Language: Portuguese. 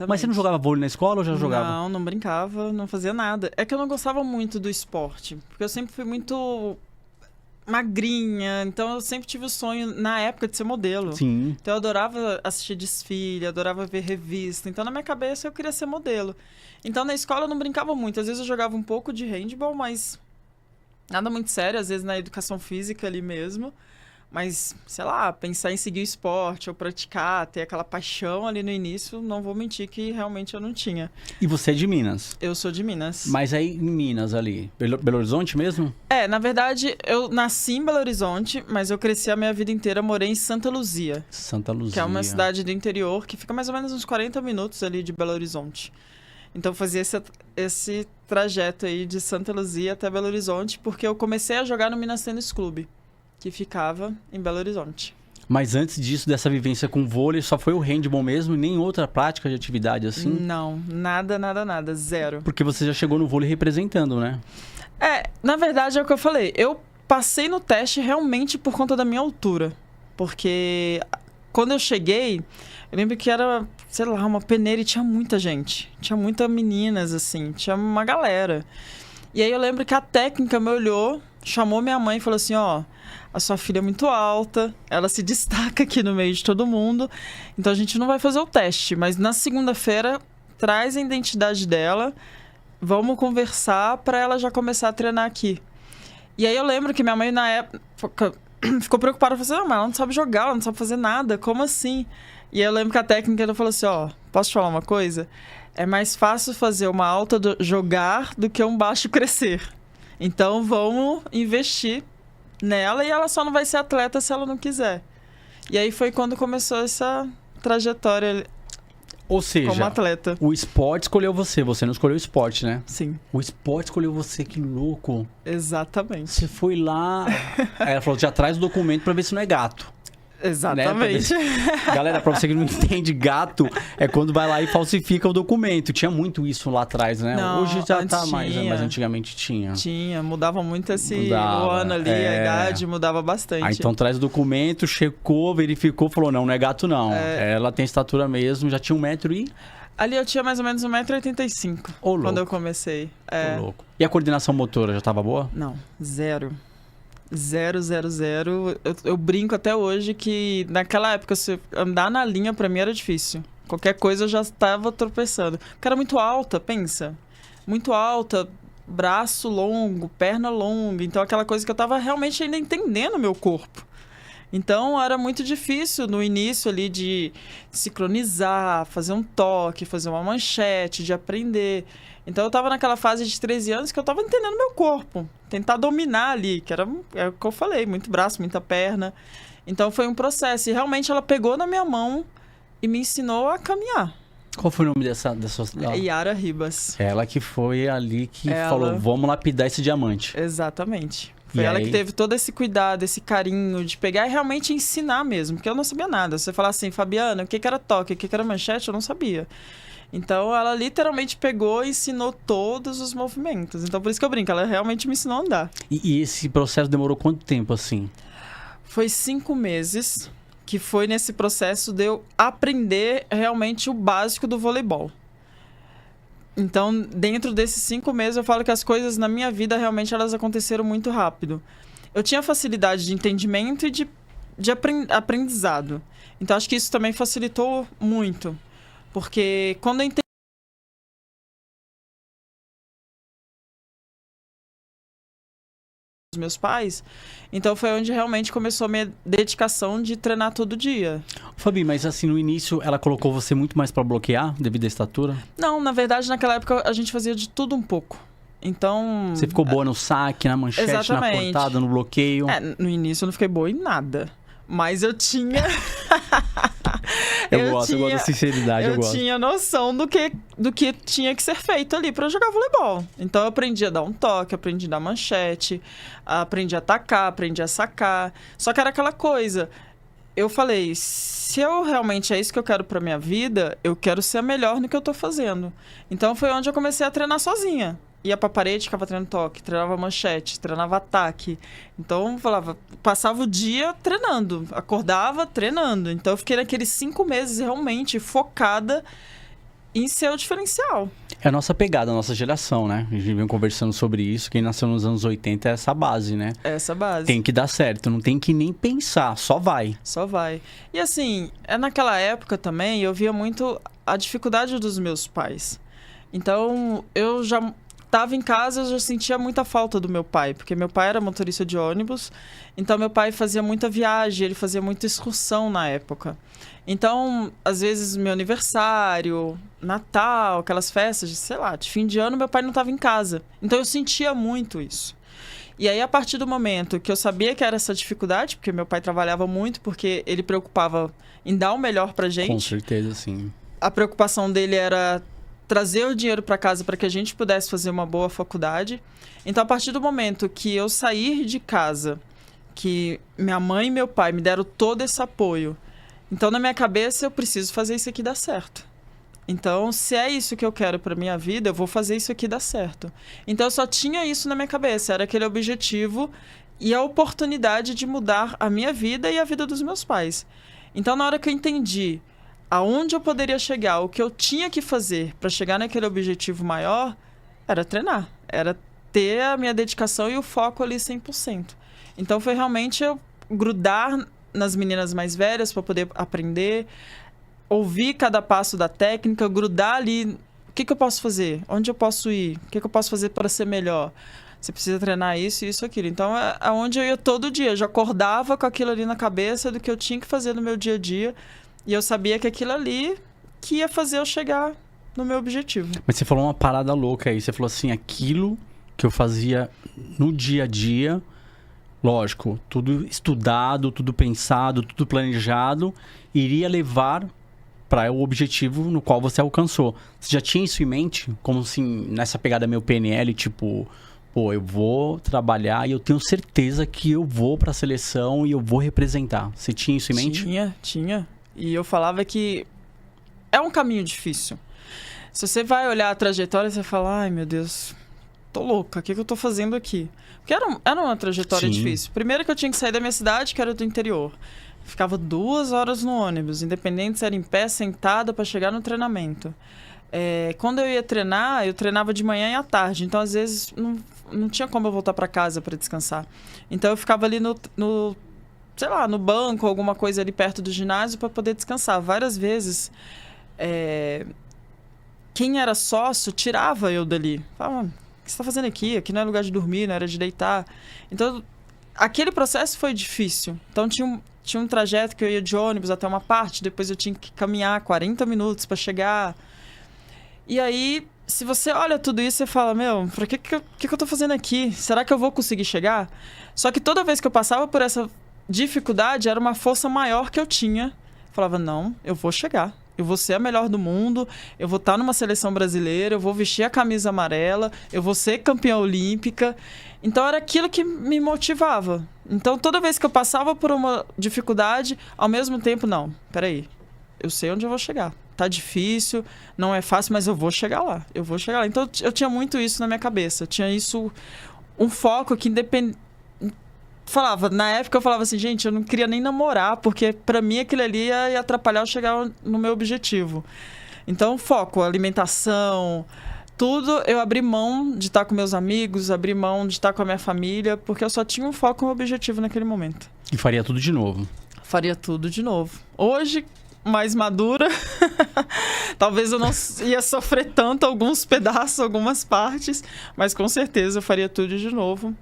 Mas você não jogava vôlei na escola ou já jogava? Não, não brincava, não fazia nada. É que eu não gostava muito do esporte, porque eu sempre fui muito magrinha, então eu sempre tive o sonho, na época, de ser modelo. Sim. Então eu adorava assistir desfile, adorava ver revista. Então na minha cabeça eu queria ser modelo. Então na escola eu não brincava muito. Às vezes eu jogava um pouco de handball, mas nada muito sério. Às vezes na educação física ali mesmo. Mas, sei lá, pensar em seguir o esporte ou praticar, ter aquela paixão ali no início, não vou mentir que realmente eu não tinha. E você é de Minas? Eu sou de Minas. Mas aí em Minas ali, Belo Horizonte mesmo? Na verdade, eu nasci em Belo Horizonte, mas eu cresci a minha vida inteira, morei em Santa Luzia. Santa Luzia. Que é uma cidade do interior, que fica mais ou menos uns 40 minutos ali de Belo Horizonte. Então eu fazia esse trajeto aí de Santa Luzia até Belo Horizonte, porque eu comecei a jogar no Minas Tênis Clube, que ficava em Belo Horizonte. Mas antes disso, dessa vivência com vôlei, só foi o handball mesmo e nem outra prática de atividade assim? Não, nada, zero. Porque você já chegou no vôlei representando, né? Na verdade é o que eu falei. Eu passei no teste realmente por conta da minha altura. Porque quando eu cheguei, eu lembro que era, sei lá, uma peneira e tinha muita gente. Tinha muitas meninas, assim, tinha uma galera. E aí eu lembro que a técnica me olhou, chamou minha mãe e falou assim, ó, a sua filha é muito alta, ela se destaca aqui no meio de todo mundo, então a gente não vai fazer o teste, mas na segunda-feira traz a identidade dela, vamos conversar para ela já começar a treinar aqui. E aí eu lembro que minha mãe na época ficou preocupada, falou assim, mas ela não sabe jogar, ela não sabe fazer nada, como assim? E aí eu lembro que a técnica ela falou assim, ó, posso te falar uma coisa? É mais fácil fazer uma alta jogar do que um baixo crescer. Então vamos investir nela e ela só não vai ser atleta se ela não quiser. E aí foi quando começou essa trajetória. Ou seja, como atleta. O esporte escolheu você não escolheu o esporte, né? Sim. O esporte escolheu você, que louco. Exatamente. Você foi lá, aí ela falou, já traz o documento pra ver se não é gato. Exatamente. Né? Galera, pra você que não entende, gato é quando vai lá e falsifica o documento. Tinha muito isso lá atrás, né? Não, hoje já tá tinha. mais, mas antigamente tinha. Tinha, mudava muito o ano ali, a idade mudava bastante. Ah, então traz o documento, checou, verificou, falou, não é gato não. Ela tem estatura mesmo, já tinha 1 metro e... Ali eu tinha mais ou menos 1,85 m quando eu comecei. Ô, louco. E a coordenação motora já tava boa? Não, zero. Zero. Eu brinco até hoje que naquela época, se andar na linha pra mim era difícil. Qualquer coisa eu já estava tropeçando. Porque era muito alta, pensa. Muito alta, braço longo, perna longa. Então aquela coisa que eu tava realmente ainda entendendo o meu corpo. Então era muito difícil no início ali de sincronizar, fazer um toque, fazer uma manchete, de aprender. Então eu tava naquela fase de 13 anos que eu tava entendendo meu corpo. Tentar dominar ali, que era o que eu falei, muito braço, muita perna. Então foi um processo. E realmente ela pegou na minha mão e me ensinou a caminhar. Qual foi o nome dessa Yara Ribas. Ela que foi ali que falou, vamos lapidar esse diamante. Exatamente. Foi ela que teve todo esse cuidado, esse carinho de pegar e realmente ensinar mesmo. Porque eu não sabia nada. Você falar assim, Fabiana, o que era toque, o que era manchete, eu não sabia. Então, ela literalmente pegou e ensinou todos os movimentos. Então, por isso que eu brinco, ela realmente me ensinou a andar. E esse processo demorou quanto tempo, assim? Foi 5 meses, que foi nesse processo de eu aprender realmente o básico do voleibol. Então, dentro desses 5 meses, eu falo que as coisas na minha vida, realmente, elas aconteceram muito rápido. Eu tinha facilidade de entendimento e de aprendizado. Então, acho que isso também facilitou muito. Porque quando eu entendi os meus pais, então foi onde realmente começou a minha dedicação de treinar todo dia. Fabi, mas assim, no início ela colocou você muito mais pra bloquear devido à estatura? Não, na verdade, naquela época a gente fazia de tudo um pouco. Então... Você ficou boa no saque, na manchete, exatamente. Na cortada, no bloqueio? No início eu não fiquei boa em nada. Mas eu tinha... eu gosto da sinceridade, eu gosto. Eu tinha noção do que tinha que ser feito ali para jogar voleibol. Então eu aprendi a dar um toque, aprendi a dar manchete, aprendi a atacar, aprendi a sacar. Só que era aquela coisa. Eu falei, se eu realmente é isso que eu quero para minha vida, eu quero ser a melhor no que eu tô fazendo. Então foi onde eu comecei a treinar sozinha. Ia pra parede, ficava treinando toque, treinava manchete, treinava ataque. Então, passava o dia treinando, acordava treinando. Então, eu fiquei naqueles 5 meses realmente focada em ser o diferencial. É a nossa pegada, a nossa geração, né? A gente vem conversando sobre isso. Quem nasceu nos anos 80 é essa base, né? Essa base. Tem que dar certo, não tem que nem pensar, só vai. Só vai. E assim, naquela época também, eu via muito a dificuldade dos meus pais. Então, eu já estava em casa, eu já sentia muita falta do meu pai, porque meu pai era motorista de ônibus, então meu pai fazia muita viagem, ele fazia muita excursão na época. Então, às vezes, meu aniversário, Natal, aquelas festas, sei lá, de fim de ano, meu pai não estava em casa. Então, eu sentia muito isso. E aí, a partir do momento que eu sabia que era essa dificuldade, porque meu pai trabalhava muito, porque ele preocupava em dar o melhor pra gente. Com certeza, sim. A preocupação dele era trazer o dinheiro para casa para que a gente pudesse fazer uma boa faculdade. Então, a partir do momento que eu sair de casa, que minha mãe e meu pai me deram todo esse apoio, então, na minha cabeça, eu preciso fazer isso aqui dar certo. Então, se é isso que eu quero para minha vida, eu vou fazer isso aqui dar certo. Então, eu só tinha isso na minha cabeça, era aquele objetivo e a oportunidade de mudar a minha vida e a vida dos meus pais. Então, na hora que eu entendi aonde eu poderia chegar, o que eu tinha que fazer para chegar naquele objetivo maior, era treinar, era ter a minha dedicação e o foco ali 100%. Então, foi realmente eu grudar nas meninas mais velhas para poder aprender, ouvir cada passo da técnica, grudar ali, o que eu posso fazer, onde eu posso ir, o que eu posso fazer para ser melhor. Você precisa treinar isso, isso, aquilo. Então, é onde eu ia todo dia. Eu já acordava com aquilo ali na cabeça do que eu tinha que fazer no meu dia a dia. E eu sabia que aquilo ali que ia fazer eu chegar no meu objetivo. Mas você falou uma parada louca aí. Você falou assim, aquilo que eu fazia no dia a dia, lógico, tudo estudado, tudo pensado, tudo planejado, iria levar para o objetivo no qual você alcançou. Você já tinha isso em mente? Como assim, nessa pegada meio PNL, tipo, pô, eu vou trabalhar e eu tenho certeza que eu vou para a seleção e eu vou representar. Você tinha isso em mente? Tinha. E eu falava que é um caminho difícil. Se você vai olhar a trajetória, você fala, ai meu Deus, tô louca, o que eu tô fazendo aqui? Porque era uma trajetória difícil. Primeiro que eu tinha que sair da minha cidade, que era do interior. Ficava 2 horas no ônibus, independente se era em pé, sentada, para chegar no treinamento. Quando eu ia treinar, eu treinava de manhã e à tarde. Então, às vezes, não tinha como eu voltar para casa para descansar. Então, eu ficava ali sei lá, no banco, alguma coisa ali perto do ginásio para poder descansar. Várias vezes, quem era sócio tirava eu dali. Falava, o que você está fazendo aqui? Aqui não é lugar de dormir, não era de deitar. Então, aquele processo foi difícil. Então, tinha um trajeto que eu ia de ônibus até uma parte, depois eu tinha que caminhar 40 minutos para chegar. E aí, se você olha tudo isso, você fala, meu, por que eu tô fazendo aqui? Será que eu vou conseguir chegar? Só que toda vez que eu passava por essa dificuldade, era uma força maior que eu tinha. Eu falava, não, eu vou chegar. Eu vou ser a melhor do mundo, eu vou estar numa seleção brasileira, eu vou vestir a camisa amarela, eu vou ser campeã olímpica. Então, era aquilo que me motivava. Então, toda vez que eu passava por uma dificuldade, ao mesmo tempo, não, peraí, eu sei onde eu vou chegar. Tá difícil, não é fácil, mas eu vou chegar lá. Eu vou chegar lá. Então, eu tinha muito isso na minha cabeça. Eu tinha isso, um foco que independente... Na época eu falava assim, gente, eu não queria nem namorar, porque pra mim aquilo ali ia atrapalhar eu chegar no meu objetivo. Então, foco, alimentação, tudo, eu abri mão de estar com meus amigos, abri mão de estar com a minha família, porque eu só tinha um foco e um objetivo naquele momento. E faria tudo de novo? Faria tudo de novo. Hoje, mais madura, talvez eu não ia sofrer tanto alguns pedaços, algumas partes, mas com certeza eu faria tudo de novo.